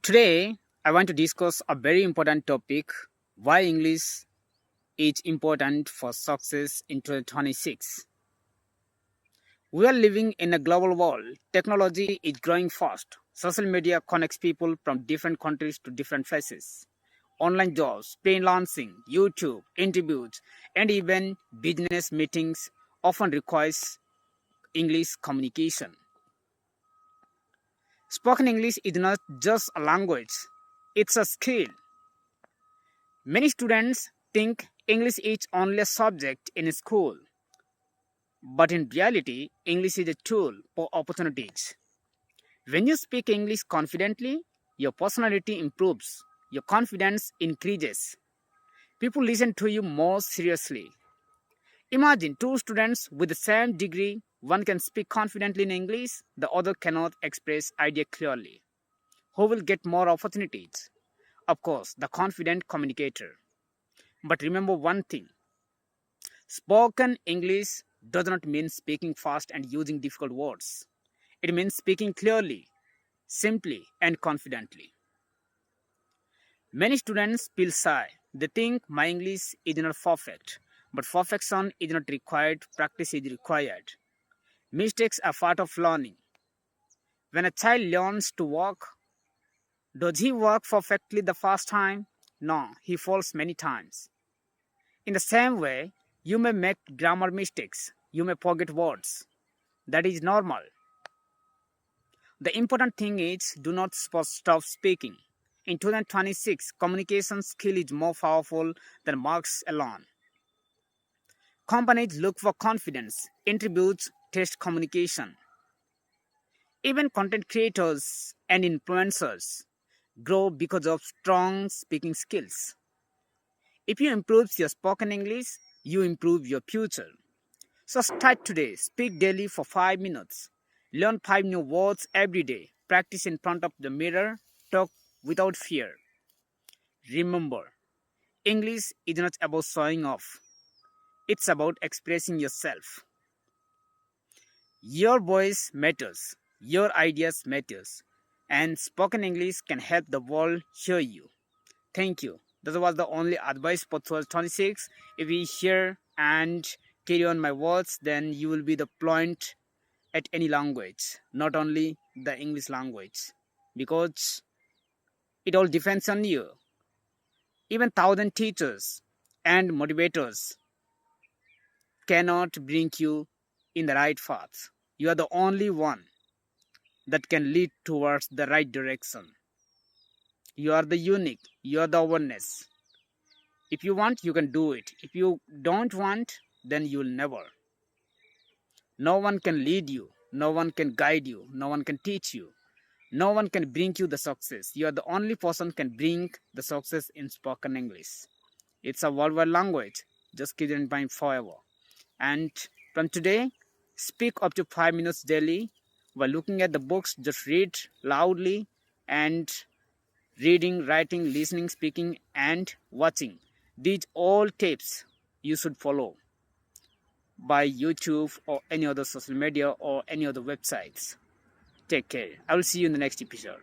Today, I want to discuss a very important topic, why English is important for success in 2026. We are living in a global world. Technology is growing fast. Social media connects people from different countries to different places. Online jobs, freelancing, YouTube, interviews, and even business meetings often requires English communication. Spoken English is not just a language, it's a skill. Many students think English is only a subject in school, but in reality, English is a tool for opportunities. When you speak English confidently, your personality improves, your confidence increases. People listen to you more seriously. Imagine two students with the same degree, one can speak confidently in English, the other cannot express idea clearly. Who will get more opportunities? Of course, the confident communicator. But remember one thing. Spoken English does not mean speaking fast and using difficult words. It means speaking clearly, simply, and confidently. Many students feel shy. They think my English is not perfect, but perfection is not required, practice is required. Mistakes are part of learning. When a child learns to walk, does he walk perfectly the first time? No, he falls many times. In the same way, you may make grammar mistakes, you may forget words. That is normal. The important thing is do not stop speaking. In 2026, communication skill is more powerful than marks alone. Companies look for confidence, interviews test communication. Even content creators and influencers grow because of strong speaking skills. If you improve your spoken English, you improve your future. So start today, speak daily for 5 minutes. Learn 5 new words every day. Practice in front of the mirror. Talk without fear. Remember, English is not about showing off. It's about expressing yourself. Your voice matters. Your ideas matters. And spoken English can help the world hear you. Thank you. That was the only advice for 1226. If we hear and carry on my words, then you will be the fluent at any language, not only the English language, because it all depends on you. Even thousand teachers and motivators cannot bring you in the right path. You are the only one that can lead towards the right direction. You are the unique, you are the awareness. If you want, you can do it. If you don't want, then you will never. No one can lead you, no one can guide you, no one can teach you. No one can bring you the success. You are the only person can bring the success in spoken English. It's a worldwide language. Just keep it in mind forever. And from today, speak up to 5 minutes daily. While looking at the books, just read loudly and reading, writing, listening, speaking, and watching. These all tips you should follow by YouTube or any other social media or any other websites. Take care. I will see you in the next episode.